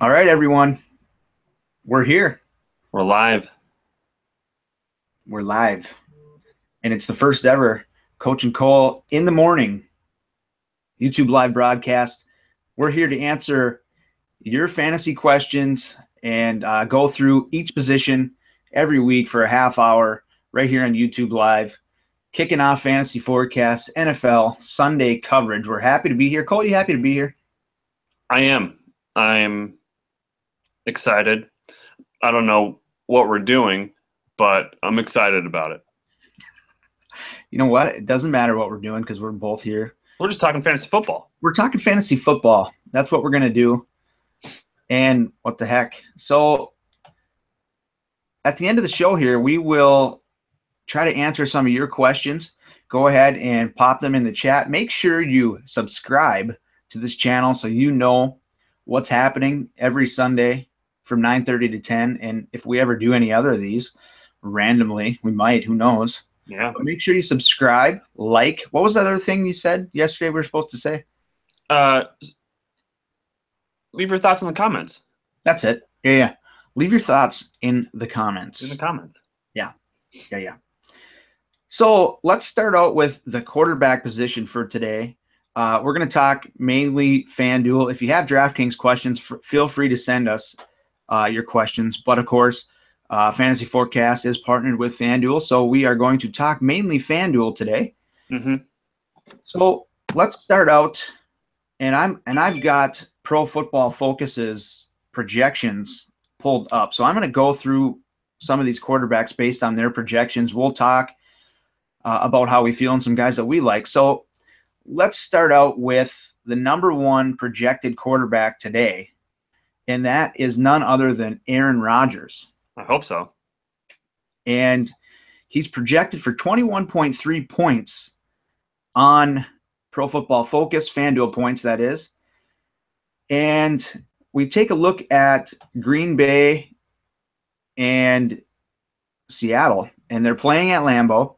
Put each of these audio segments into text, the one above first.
All right, everyone. We're here. We're live. We're live. And it's the first ever Coach and Cole in the morning YouTube live broadcast. We're here to answer your fantasy questions and go through each position every week for a half hour right here on YouTube Live. Kicking off Fantasy Forecast, NFL Sunday coverage. We're happy to be here. Cole, you happy to be here? I am. I'm excited. I don't know what we're doing, but I'm excited about it. You know what? It doesn't matter what we're doing because we're both here. We're just talking fantasy football. We're talking fantasy football. That's what we're going to do. And what the heck? So at the end of the show here, we will try to answer some of your questions. Go ahead and pop them in the chat. Make sure you subscribe to this channel so you know what's happening every Sunday from 9:30 to 10. And if we ever do any other of these randomly, we might, who knows? Yeah. But make sure you subscribe, like. What was the other thing you said yesterday we were supposed to say? Leave your thoughts in the comments. That's it. Yeah. Leave your thoughts in the comments. Yeah. So let's start out with the quarterback position for today. We're going to talk mainly FanDuel. If you have DraftKings questions, feel free to send us your questions. But of course, Fantasy Forecast is partnered with FanDuel, so we are going to talk mainly FanDuel today. Mm-hmm. So let's start out, and I've got Pro Football Focus's projections pulled up. So I'm going to go through some of these quarterbacks based on their projections. We'll talk about how we feel and some guys that we like. So let's start out with the number one projected quarterback today, and that is none other than Aaron Rodgers. I hope so. And he's projected for 21.3 points on Pro Football Focus, FanDuel points, that is. And we take a look at Green Bay and Seattle, and they're playing at Lambeau.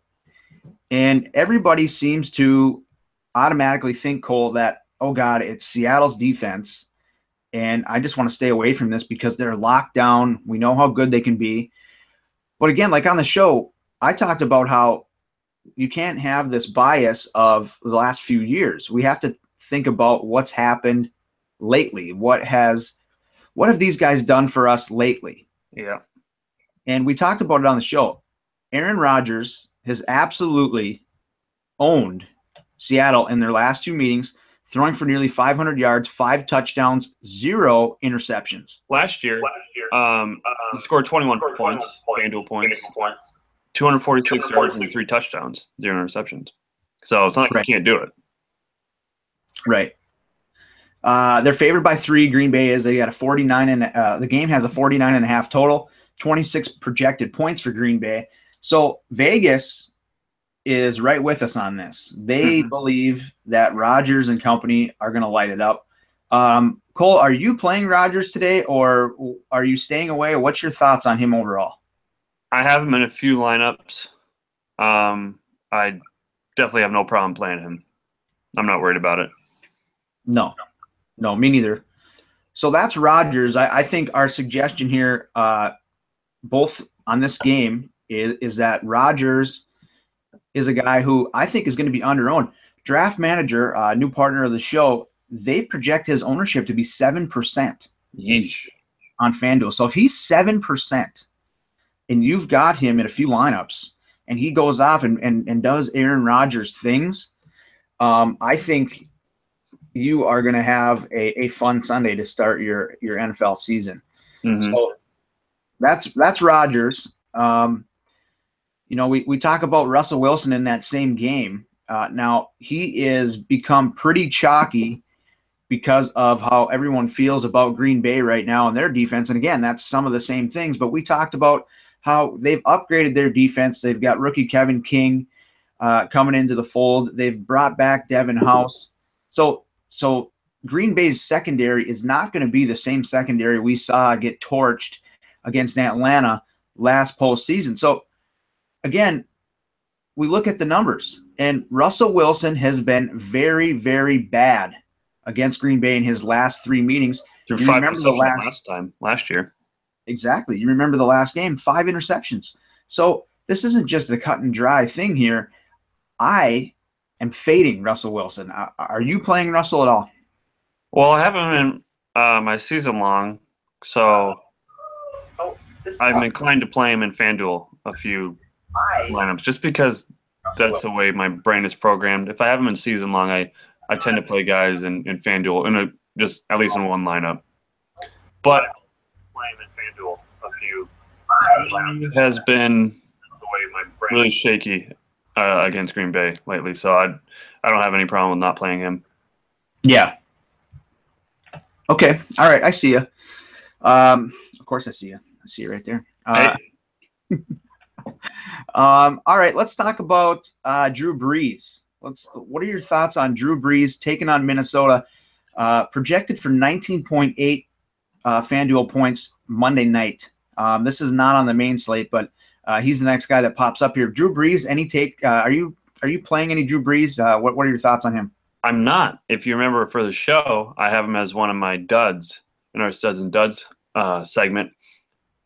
And everybody seems to automatically think, Cole, that, oh, God, it's Seattle's defense. And I just want to stay away from this because they're locked down. We know how good they can be. But again, like on the show, I talked about how you can't have this bias of the last few years. We have to think about what's happened lately. What have these guys done for us lately? Yeah. And we talked about it on the show. Aaron Rodgers has absolutely owned Seattle in their last two meetings, throwing for nearly 500 yards, 5 touchdowns, 0 interceptions. Last year, he scored 21 points, FanDuel points, 246 yards and 3 touchdowns, 0 interceptions. So it's not like he can't do it. Right. They're favored by 3. Green Bay is. They got a 49, and the game has a 49.5 total, 26 projected points for Green Bay. So Vegas is right with us on this. They believe that Rodgers and company are going to light it up. Cole, are you playing Rodgers today, or are you staying away? What's your thoughts on him overall? I have him in a few lineups. I definitely have no problem playing him. I'm not worried about it. No, me neither. So that's Rodgers. I think our suggestion here, both on this game, is that Rodgers is a guy who I think is going to be under-owned. Draft Manager, new partner of the show, they project his ownership to be 7% Yeesh. on FanDuel. So if he's 7% and you've got him in a few lineups and he goes off and does Aaron Rodgers things, I think you are going to have a fun Sunday to start your NFL season. Mm-hmm. So that's Rodgers. We talk about Russell Wilson in that same game. Now, he is become pretty chalky because of how everyone feels about Green Bay right now and their defense. And again, that's some of the same things. But we talked about how they've upgraded their defense. They've got rookie Kevin King coming into the fold. They've brought back Devin House. So Green Bay's secondary is not going to be the same secondary we saw get torched against Atlanta last postseason. So, again, we look at the numbers, and Russell Wilson has been very, very bad against Green Bay in his last 3 meetings. Threw You 5 remember the interceptions last year. Exactly. You remember the last game, 5 interceptions. So this isn't just a cut and dry thing here. I am fading Russell Wilson. Are you playing Russell at all? Well, I haven't been my season long, so I'm inclined to play him in FanDuel a few lineups just because that's the way my brain is programmed. If I have him in season long, I tend to play guys in FanDuel just at least in one lineup. But playing in FanDuel a few has been really shaky against Green Bay lately, so I don't have any problem with not playing him. Yeah. Okay. All right. I see you. Of course, I see you. I see you right there. All right. Let's talk about Drew Brees. What are your thoughts on Drew Brees taking on Minnesota? Projected for 19.8 FanDuel points Monday night. This is not on the main slate, but he's the next guy that pops up here. Drew Brees. Any take? Are you playing any Drew Brees? What are your thoughts on him? I'm not. If you remember for the show, I have him as one of my duds in our studs and duds segment.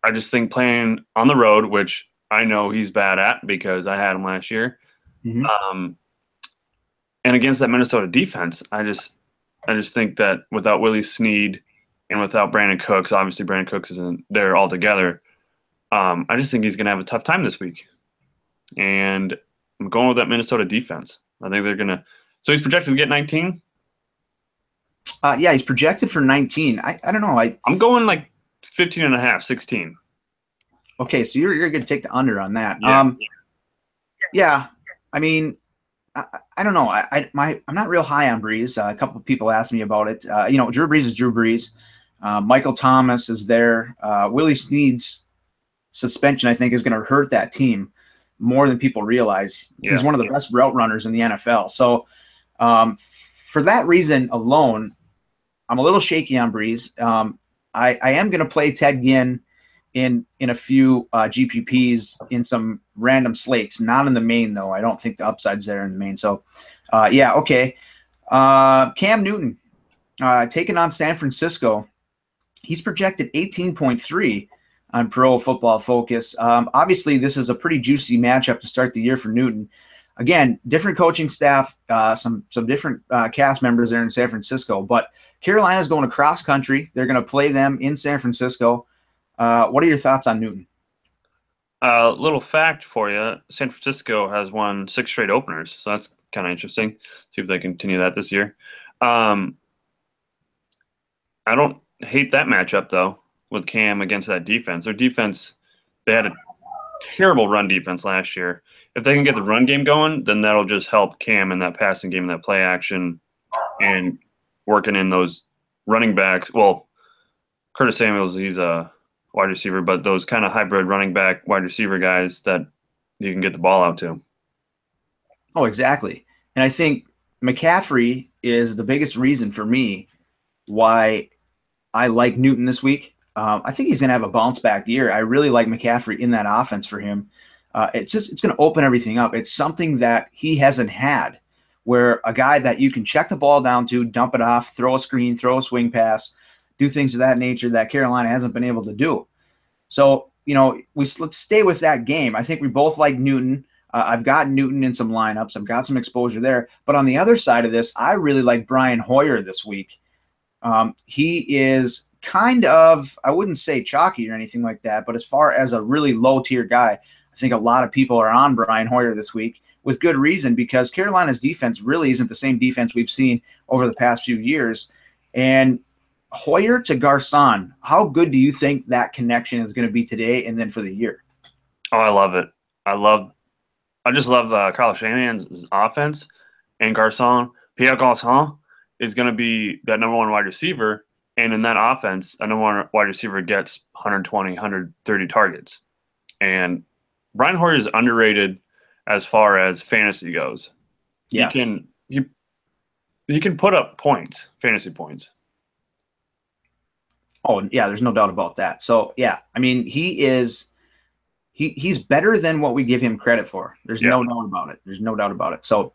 I just think playing on the road, which I know he's bad at because I had him last year, and against that Minnesota defense, I just think that without Willie Snead and without Brandon Cooks, obviously Brandon Cooks isn't there altogether. I just think he's going to have a tough time this week, and I'm going with that Minnesota defense. I think they're going to. So he's projected to get 19? Yeah, he's projected for 19. I don't know. I'm going like 15 and a half, 16. Okay, so you're going to take the under on that. Yeah. Yeah. I mean, I don't know. I'm not real high on Brees. A couple of people asked me about it. Drew Brees is Drew Brees. Michael Thomas is there. Willie Snead's suspension, I think, is going to hurt that team more than people realize. Yeah. He's one of the best route runners in the NFL. So for that reason alone, I'm a little shaky on Brees. I am going to play Ted Ginn in a few GPPs in some random slates, not in the main, though. I don't think the upside's there in the main. So, okay. Cam Newton taking on San Francisco. He's projected 18.3 on Pro Football Focus. Obviously, this is a pretty juicy matchup to start the year for Newton. Again, different coaching staff, some different cast members there in San Francisco. But Carolina's going across country. They're going to play them in San Francisco. What are your thoughts on Newton? Little fact for you, San Francisco has won 6 straight openers, so that's kind of interesting. See if they continue that this year. I don't hate that matchup, though, with Cam against that defense. Their defense, they had a terrible run defense last year. If they can get the run game going, then that'll just help Cam in that passing game, in that play action, and working in those running backs. Well, Curtis Samuels, he's a wide receiver, but those kind of hybrid running back wide receiver guys that you can get the ball out to. Oh, exactly. And I think McCaffrey is the biggest reason for me why I like Newton this week. I think he's going to have a bounce back year. I really like McCaffrey in that offense for him. It's going to open everything up. It's something that he hasn't had, where a guy that you can check the ball down to, dump it off, throw a screen, throw a swing pass, do things of that nature that Carolina hasn't been able to do. So, let's stay with that game. I think we both like Newton. I've got Newton in some lineups. I've got some exposure there. But on the other side of this, I really like Brian Hoyer this week. He is kind of, I wouldn't say chalky or anything like that, but as far as a really low-tier guy, I think a lot of people are on Brian Hoyer this week with good reason, because Carolina's defense really isn't the same defense we've seen over the past few years. And Hoyer to Garcon, how good do you think that connection is going to be today and then for the year? Oh, I love it. I just love Kyle Shanahan's offense, and Pierre Garcon is going to be that number one wide receiver. And in that offense, a number one wide receiver gets 120, 130 targets. And Brian Hoyer is underrated as far as fantasy goes. Yeah. He can put up points, fantasy points. Oh, yeah, there's no doubt about that. So, yeah, I mean, he's better than what we give him credit for. There's no doubt about it. There's no doubt about it. So,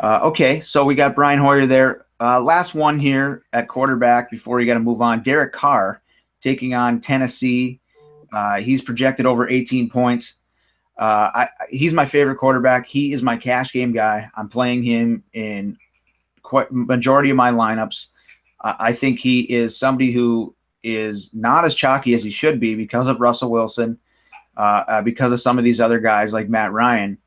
okay, so we got Brian Hoyer there. Last one here at quarterback before you got to move on. Derek Carr taking on Tennessee. He's projected over 18 points. He's my favorite quarterback. He is my cash game guy. I'm playing him in quite majority of my lineups. I think he is somebody who is not as chalky as he should be because of Russell Wilson, because of some of these other guys like Matt Ryan.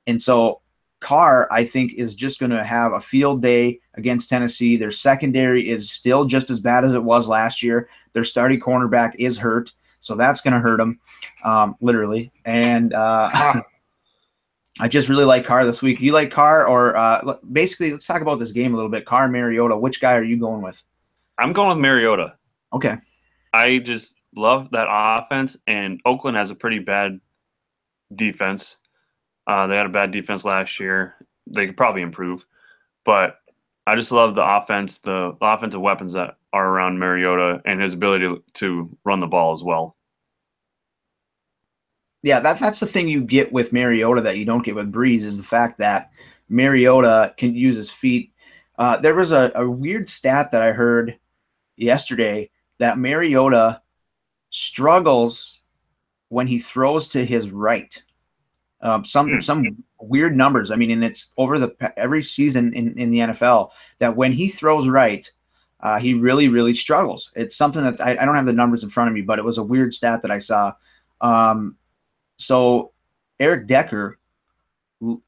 And so Carr, I think, is just going to have a field day against Tennessee. Their secondary is still just as bad as it was last year. Their starting cornerback is hurt, so that's going to hurt them, literally. And I just really like Carr this week. You like Carr, or basically, let's talk about this game a little bit. Carr, Mariota, which guy are you going with? I'm going with Mariota. Okay. I just love that offense, and Oakland has a pretty bad defense. They had a bad defense last year. They could probably improve, but I just love the offense, the offensive weapons that are around Mariota, and his ability to run the ball as well. Yeah, that's the thing you get with Mariota that you don't get with Breeze is the fact that Mariota can use his feet. There was a weird stat that I heard yesterday that Mariota struggles when he throws to his right. Some weird numbers. I mean, and it's over every season in the NFL that when he throws right, he really, really struggles. It's something that I don't have the numbers in front of me, but it was a weird stat that I saw. So Eric Decker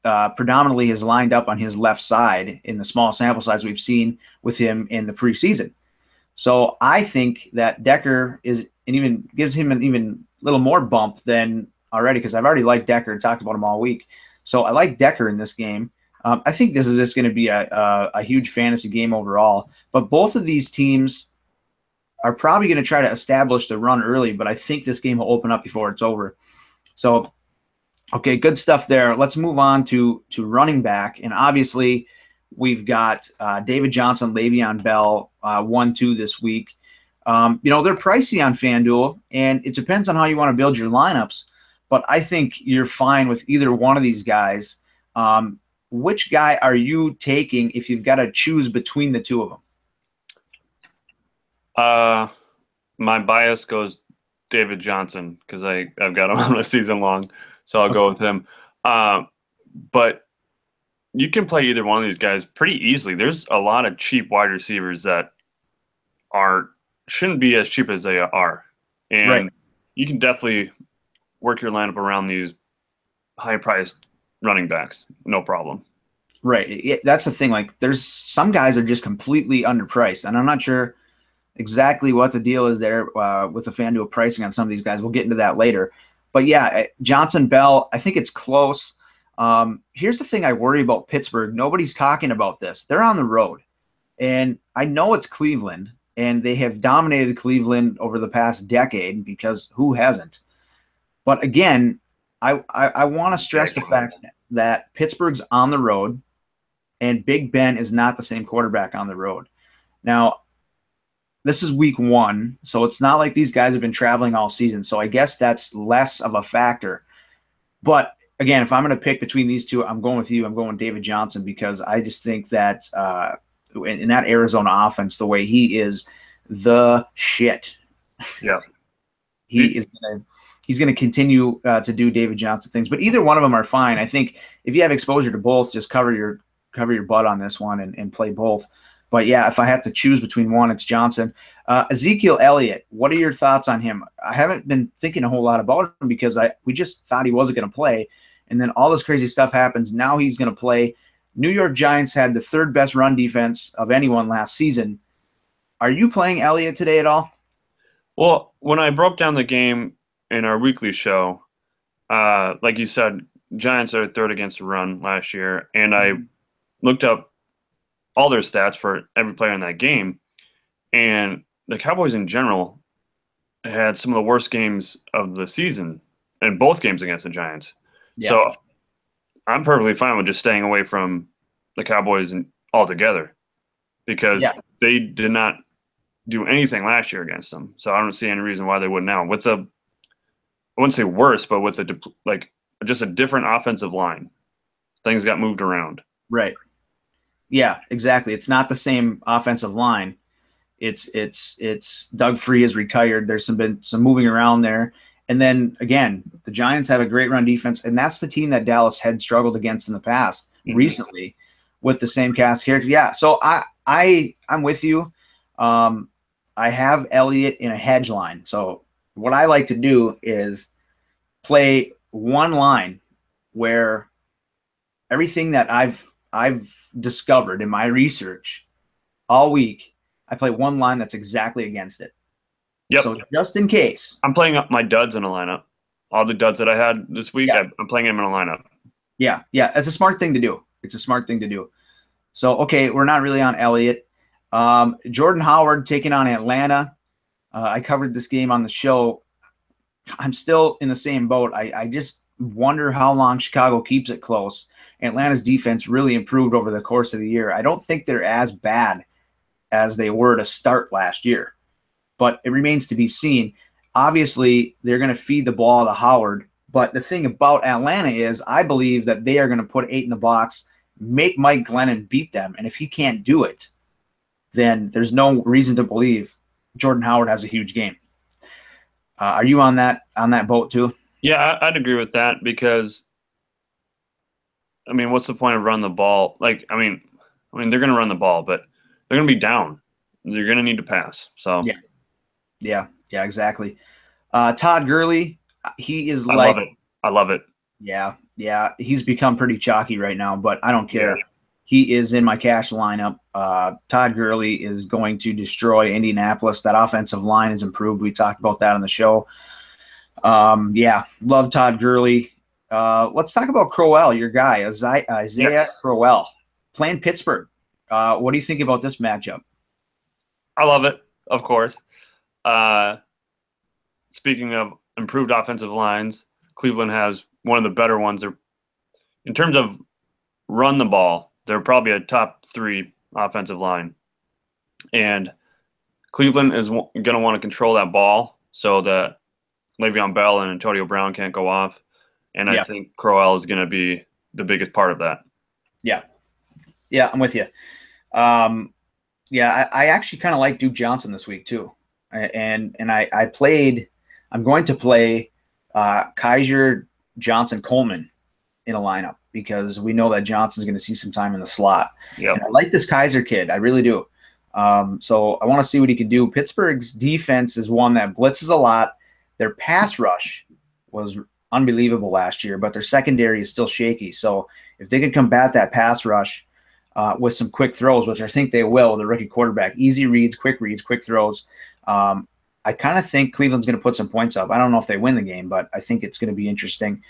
predominantly has lined up on his left side in the small sample size we've seen with him in the preseason. So I think that Decker is, and even gives him an even little more bump than already, because I've already liked Decker and talked about him all week. So I like Decker in this game. I think this is just going to be a huge fantasy game overall. But both of these teams are probably going to try to establish the run early, but I think this game will open up before it's over. So, okay, good stuff there. Let's move on to running back. And obviously, we've got David Johnson, Le'Veon Bell, 1-2 this week. They're pricey on FanDuel, and it depends on how you want to build your lineups. But I think you're fine with either one of these guys. Which guy are you taking if you've got to choose between the two of them? My bias goes David Johnson because I've got him on a season long, so I'll go with him. But you can play either one of these guys pretty easily. There's a lot of cheap wide receivers that shouldn't be as cheap as they are, and Right. You can definitely work your lineup around these high-priced running backs, no problem. Right. That's the thing. Like, there's some guys are just completely underpriced, and I'm not sure exactly what the deal is there with the FanDuel pricing on some of these guys. We'll get into that later. But yeah, Johnson, Bell, I think it's close. Here's the thing I worry about Pittsburgh. Nobody's talking about this. They're on the road. And I know it's Cleveland, and they have dominated Cleveland over the past decade because who hasn't? But again, I want to stress the fact that Pittsburgh's on the road, and Big Ben is not the same quarterback on the road. Now, this is week 1, so it's not like these guys have been traveling all season. So I guess that's less of a factor. But again, if I'm going to pick between these two, I'm going with you. I'm going with David Johnson because I just think that in that Arizona offense, the way he is the shit. Yeah. He's going to continue to do David Johnson things. But either one of them are fine. I think if you have exposure to both, just cover your butt on this one and play both. But yeah, if I have to choose between one, it's Johnson. Ezekiel Elliott, what are your thoughts on him? I haven't been thinking a whole lot about him because we just thought he wasn't going to play. And then all this crazy stuff happens. Now he's going to play. New York Giants had the 3rd best run defense of anyone last season. Are you playing Elliott today at all? Well, when I broke down the game in our weekly show, like you said, Giants are 3rd against the run last year. And I looked up all their stats for every player in that game. And the Cowboys in general had some of the worst games of the season in both games against the Giants. Yeah. So I'm perfectly fine with just staying away from the Cowboys altogether because they did not do anything last year against them. So I don't see any reason why they would now. With I wouldn't say worse, but with just a different offensive line. Things got moved around. Right. Yeah, exactly. It's not the same offensive line. It's Doug Free is retired. There's been some moving around there. And then again, the Giants have a great run defense, and that's the team that Dallas had struggled against in the past recently with the same cast character. Yeah, so I'm with you. Um, I have Elliott in a hedge line. So what I like to do is play one line where everything that I've discovered in my research all week, I play one line that's exactly against it. Yep. So just in case. I'm playing up my duds in a lineup. All the duds that I had this week, Yeah. I'm playing them in a lineup. Yeah. It's a smart thing to do. It's a smart thing to do. So, okay, we're not really on Elliott. Jordan Howard taking on Atlanta. I covered this game on the show. I'm still in the same boat. I just wonder how long Chicago keeps it close. Atlanta's defense really improved over the course of the year. I don't think they're as bad as they were to start last year, but it remains to be seen. Obviously, they're going to feed the ball to Howard, but the thing about Atlanta is I believe that they are going to put 8 in the box, make Mike Glennon beat them, and if he can't do it, then there's no reason to believe Jordan Howard has a huge game. Are you on that boat too? Yeah, I'd agree with that because, I mean, what's the point of running the ball? Like, I mean, they're going to run the ball, but they're going to be down. They're going to need to pass. So yeah, exactly. Todd Gurley, he is I love it. Yeah, he's become pretty chalky right now, but I don't care. Yeah. He is in my cash lineup. Todd Gurley is going to destroy Indianapolis. That offensive line has improved. We talked about that on the show. Yeah, love Todd Gurley. Let's talk about Crowell, your guy, Isaiah Crowell, playing Pittsburgh. What do you think about this matchup? I love it, of course. Speaking of improved offensive lines, Cleveland has one of the better ones. In terms of run the ball, they're probably a top 3 offensive line. And Cleveland is going to want to control that ball so that Le'Veon Bell and Antonio Brown can't go off. And I think Crowell is going to be the biggest part of that. Yeah, I'm with you. I actually kind of like Duke Johnson this week too. And I'm going to play Kaiser Johnson Coleman in a lineup because we know that Johnson's going to see some time in the slot. Yep. And I like this Kaiser kid. I really do. So I want to see what he can do. Pittsburgh's defense is one that blitzes a lot. Their pass rush was unbelievable last year, but their secondary is still shaky. So if they can combat that pass rush with some quick throws, which I think they will with the rookie quarterback, easy reads, quick throws, I kind of think Cleveland's going to put some points up. I don't know if they win the game, but I think it's going to be interesting.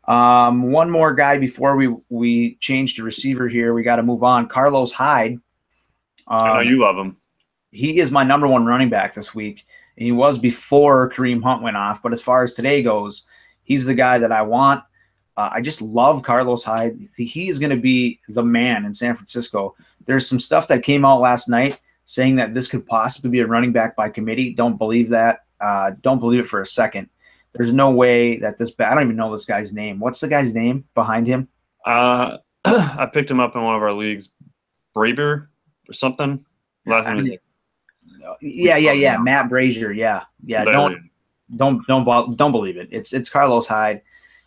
One more guy before we change to receiver here. We got to move on. Carlos Hyde. I know you love him. He is my number 1 running back this week. And he was before Kareem Hunt went off. But as far as today goes, he's the guy that I want. I just love Carlos Hyde. He is going to be the man in San Francisco. There's some stuff that came out last night saying that this could possibly be a running back by committee. Don't believe that. Don't believe it for a second. There's no way that I don't even know this guy's name. What's the guy's name behind him? I picked him up in one of our leagues, Braber or something. Yeah. Matt Brazier. Yeah. Don't believe it. It's Carlos Hyde.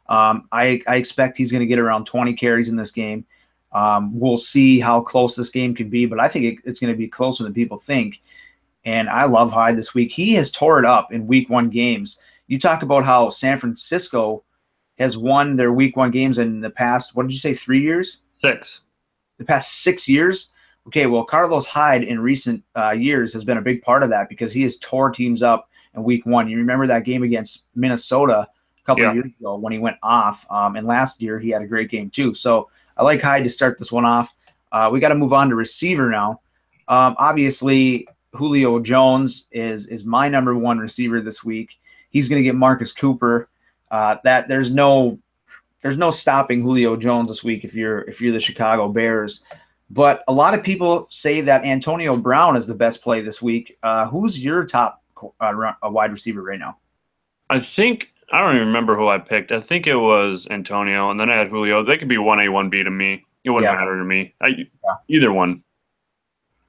I expect he's going to get around 20 carries in this game. We'll see how close this game can be, but I think it's going to be closer than people think. And I love Hyde this week. He has tore it up in week 1 games. You talk about how San Francisco has won their week 1 games in the past, what did you say, 3 years? 6. The past 6 years? Okay, well, Carlos Hyde in recent years has been a big part of that because he has tore teams up in week 1. You remember that game against Minnesota a couple of years ago when he went off. And last year he had a great game too. So I like Hyde to start this one off. We got to move on to receiver now. Obviously, Julio Jones is my number 1 receiver this week. He's going to get Marcus Cooper. That there's no stopping Julio Jones this week if you're the Chicago Bears. But a lot of people say that Antonio Brown is the best play this week. Who's your top wide receiver right now? I don't even remember who I picked. I think it was Antonio, and then I had Julio. They could be 1A, 1B to me. It wouldn't Yeah. matter to me. Either one.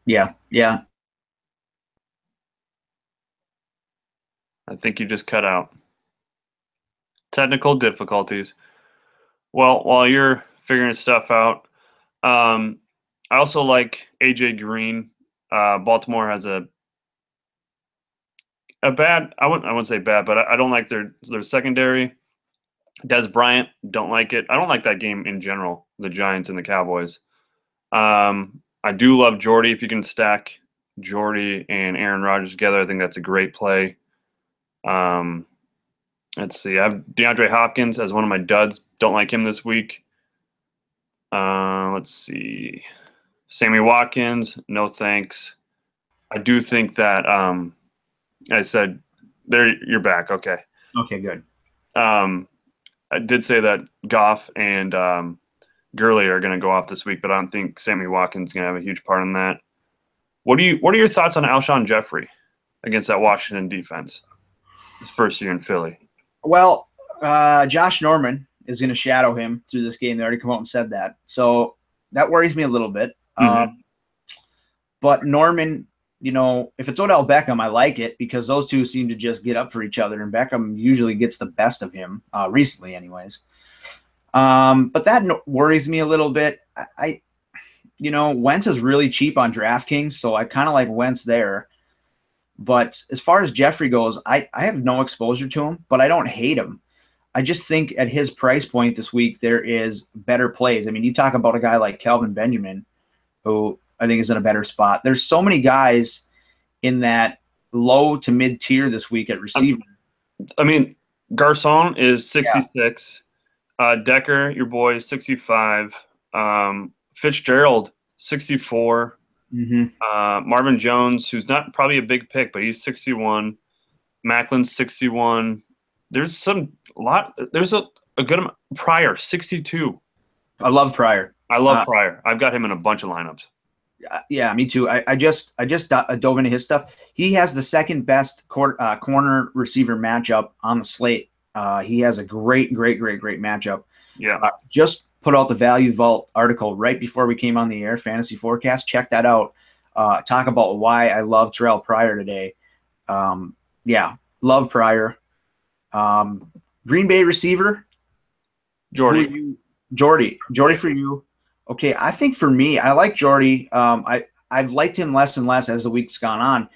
Yeah. Yeah. I think you just cut out. Technical difficulties. Well, while you're figuring stuff out, I also like AJ Green. Baltimore has a bad. I wouldn't say bad, but I don't like their secondary. Des Bryant, don't like it. I don't like that game in general. The Giants and the Cowboys. I do love Jordy. If you can stack Jordy and Aaron Rodgers together, I think that's a great play. Let's see. I have DeAndre Hopkins as one of my duds. Don't like him this week. Let's see. Sammy Watkins, no thanks. I do think that I said there you're back. Okay. Okay, good. I did say that Goff and Gurley are going to go off this week, but I don't think Sammy Watkins is going to have a huge part in that. What are your thoughts on Alshon Jeffrey against that Washington defense? His first year in Philly. Well, Josh Norman is going to shadow him through this game. They already come out and said that. So that worries me a little bit. But Norman, if it's Odell Beckham, I like it because those two seem to just get up for each other, and Beckham usually gets the best of him, recently anyways. But that worries me a little bit. Wentz is really cheap on DraftKings, so I kind of like Wentz there. But as far as Jeffrey goes, I have no exposure to him, but I don't hate him. I just think at his price point this week, there is better plays. I mean, you talk about a guy like Kelvin Benjamin, who I think is in a better spot. There's so many guys in that low to mid tier this week at receiver. I mean, Garcon is 66. Yeah. Decker, your boy, is 65. Fitzgerald, 64. Marvin Jones, who's not probably a big pick, but he's 61. Macklin's 61. There's a good amount. Pryor, 62. I love Pryor. I love Pryor. I've got him in a bunch of lineups. Yeah, me too. I just dove into his stuff. He has the second best corner receiver matchup on the slate. He has a great matchup. Yeah. Just put out the Value Vault article right before we came on the air, Fantasy Forecast. Check that out. Talk about why I love Terrell Pryor today. Love Pryor. Green Bay receiver. Jordy for you. Okay, I think for me, I like Jordy. I've liked him less and less as the week's gone on,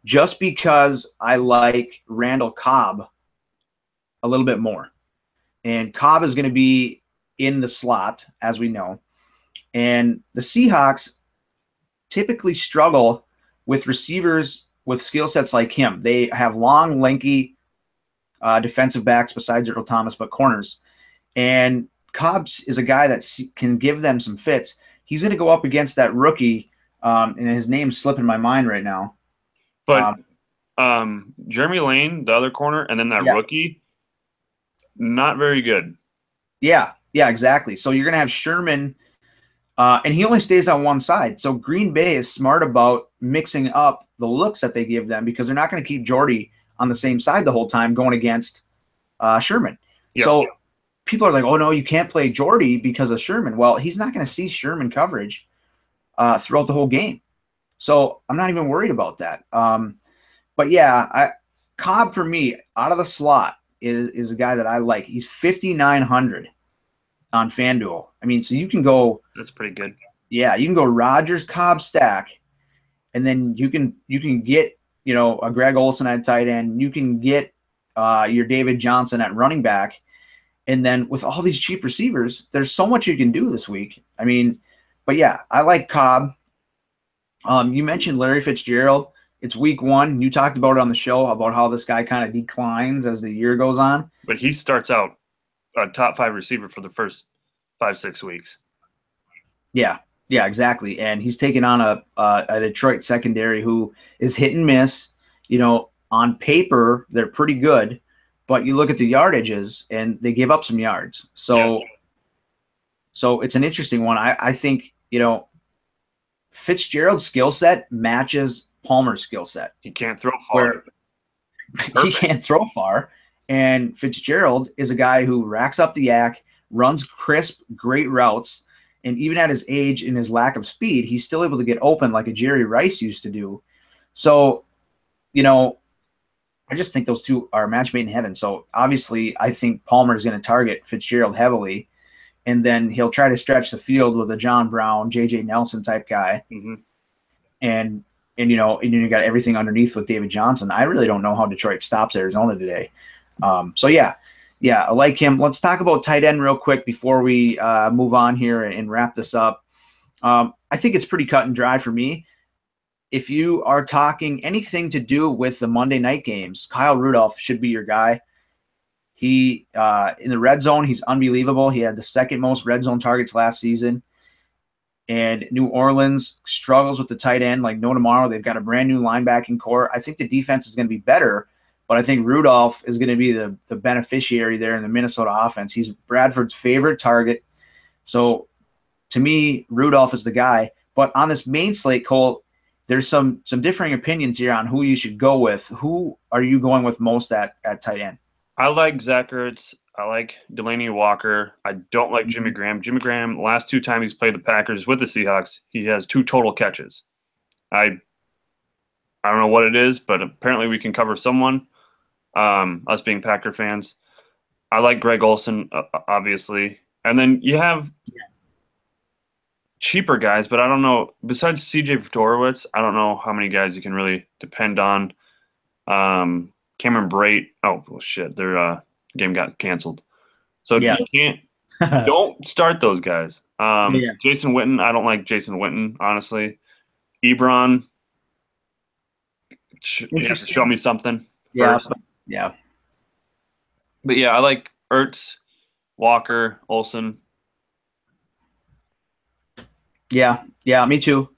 just because I like Randall Cobb a little bit more. And Cobb is going to be in the slot, as we know. And the Seahawks typically struggle with receivers with skill sets like him. They have long, lanky defensive backs besides Earl Thomas, but corners. And Cobbs is a guy that can give them some fits. He's going to go up against that rookie, and his name's slipping my mind right now. But Jeremy Lane, the other corner, and then that rookie, not very good. Yeah, exactly. So you're going to have Sherman, and he only stays on one side. So Green Bay is smart about mixing up the looks that they give them because they're not going to keep Jordy on the same side the whole time going against Sherman. Yep. So people are like, oh, no, you can't play Jordy because of Sherman. Well, he's not going to see Sherman coverage throughout the whole game. So I'm not even worried about that. But, yeah, Cobb for me out of the slot is a guy that I like. He's 5,900 on FanDuel. I mean, so you can go – that's pretty good. Yeah, you can go Rodgers, Cobb stack, and then you can get, a Greg Olsen at tight end. You can get your David Johnson at running back. And then with all these cheap receivers, there's so much you can do this week. I mean, but yeah, I like Cobb. You mentioned Larry Fitzgerald. It's week 1. You talked about it on the show about how this guy kind of declines as the year goes on. But he starts out a top 5 receiver for the first 5-6 weeks. Yeah, exactly. And he's taken on a Detroit secondary who is hit and miss. On paper, they're pretty good. But you look at the yardages, and they give up some yards. So it's an interesting one. I think, Fitzgerald's skill set matches Palmer's skill set. He can't throw far. He can't throw far. And Fitzgerald is a guy who racks up the yak, runs crisp, great routes, And even at his age and his lack of speed, he's still able to get open like a Jerry Rice used to do. So, I just think those two are a match made in heaven. So obviously, I think Palmer is going to target Fitzgerald heavily, and then he'll try to stretch the field with a John Brown, J.J. Nelson type guy, and you got everything underneath with David Johnson. I really don't know how Detroit stops Arizona today. So yeah, I like him. Let's talk about tight end real quick before we move on here and wrap this up. I think it's pretty cut and dry for me. If you are talking anything to do with the Monday night games, Kyle Rudolph should be your guy. He in the red zone, he's unbelievable. He had the second most red zone targets last season. And New Orleans struggles with the tight end like no tomorrow. They've got a brand new linebacking core. I think the defense is going to be better, but I think Rudolph is going to be the beneficiary there in the Minnesota offense. He's Bradford's favorite target. So to me, Rudolph is the guy. But on this main slate, Cole, there's some differing opinions here on who you should go with. Who are you going with most at tight end? I like Zach Ertz. I like Delanie Walker. I don't like Jimmy Graham. Jimmy Graham, the last 2 times he's played the Packers with the Seahawks, he has 2 total catches. I don't know what it is, but apparently we can cover someone, us being Packer fans. I like Greg Olsen, obviously. And then you have cheaper guys, but I don't know. Besides C.J. Vtorowicz, I don't know how many guys you can really depend on. Cameron Brate. Oh, well, shit. Their game got canceled. So you can't – don't start those guys. Jason Witten, I don't like Jason Witten, honestly. Ebron, you have to show me something first. But, yeah, I like Ertz, Walker, Olsen. Yeah, me too.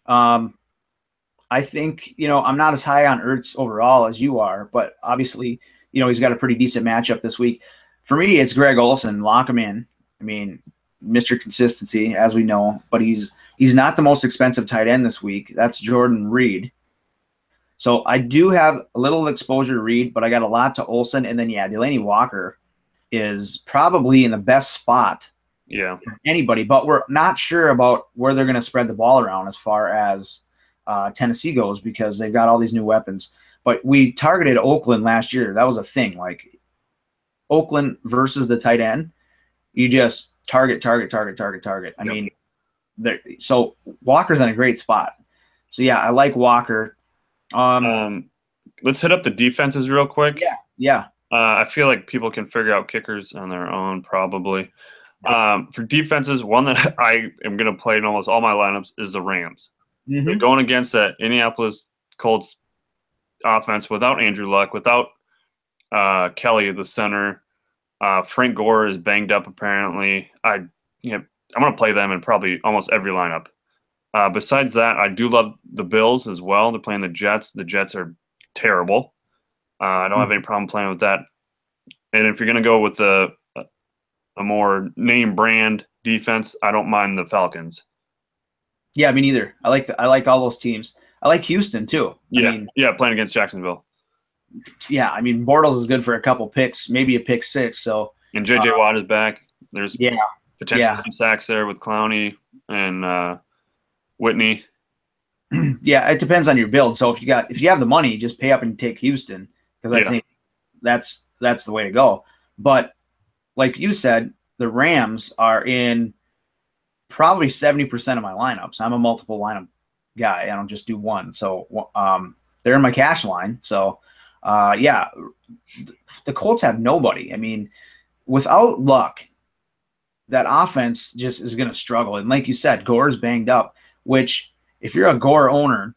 I think, I'm not as high on Ertz overall as you are, but obviously, he's got a pretty decent matchup this week. For me, it's Greg Olsen. Lock him in. I mean, Mr. Consistency, as we know, but he's not the most expensive tight end this week. That's Jordan Reed. So I do have a little exposure to Reed, but I got a lot to Olsen. And then, Delanie Walker is probably in the best spot. Yeah. Anybody, but we're not sure about where they're going to spread the ball around as far as Tennessee goes because they've got all these new weapons. But we targeted Oakland last year. That was a thing. Like Oakland versus the tight end, you just target. I mean, so Walker's in a great spot. So, I like Walker. Let's hit up the defenses real quick. Yeah. I feel like people can figure out kickers on their own probably. For defenses, one that I am going to play in almost all my lineups is the Rams. They're going against that Indianapolis Colts offense without Andrew Luck, without Kelly at the center. Frank Gore is banged up apparently. I'm going to play them in probably almost every lineup. Besides that, I do love the Bills as well. They're playing the Jets. The Jets are terrible. I don't have any problem playing with that. And if you're going to go with a more name brand defense, I don't mind the Falcons. Yeah, me neither. I like all those teams. I like Houston too. Playing against Jacksonville. Yeah, I mean Bortles is good for a couple picks, maybe a pick 6. So and J.J. Watt is back. There's potential some sacks there with Clowney and Whitney. Yeah, it depends on your build. So if you have the money, just pay up and take Houston because I think that's the way to go. But like you said, the Rams are in probably 70% of my lineups. I'm a multiple lineup guy. I don't just do one. So they're in my cash line. So, the Colts have nobody. I mean, without Luck, that offense just is going to struggle. And like you said, Gore's banged up, which if you're a Gore owner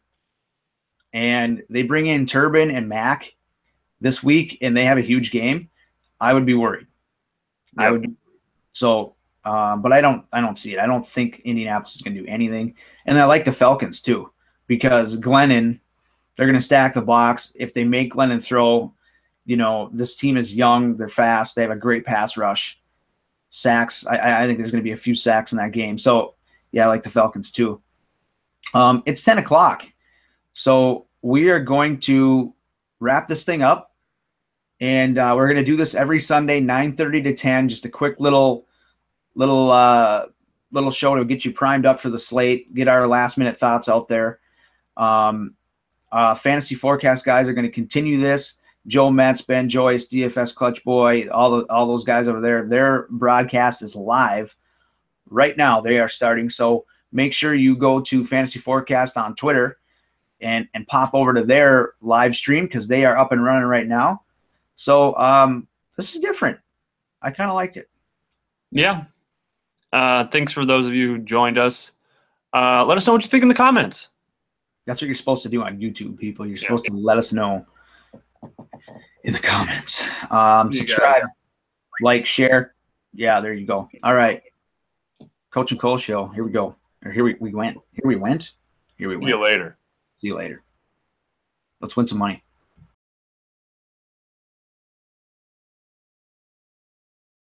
and they bring in Turbin and Mack this week and they have a huge game, I would be worried. Yep. I would. So, but I don't see it. I don't think Indianapolis is going to do anything. And I like the Falcons too, because Glennon, they're going to stack the box. If they make Glennon throw, this team is young. They're fast. They have a great pass rush. Sacks. I think there's going to be a few sacks in that game. So, I like the Falcons too. It's 10 o'clock. So we are going to wrap this thing up. And we're going to do this every Sunday, 9:30 to 10, just a quick little little show to get you primed up for the slate, get our last-minute thoughts out there. Fantasy forecast guys are going to continue this. Joe Metz, Ben Joyce, DFS Clutch Boy, all those guys over there. Their broadcast is live right now. They are starting. So make sure you go to Fantasy Forecast on Twitter and pop over to their live stream because they are up and running right now. So this is different. I kind of liked it. Yeah. Thanks for those of you who joined us. Let us know what you think in the comments. That's what you're supposed to do on YouTube, people. You're supposed to let us know in the comments. Subscribe, like, share. Yeah, there you go. All right. Coach and Cole show. Here we go. Or here we went. Here we went. See you later. See you later. Let's win some money.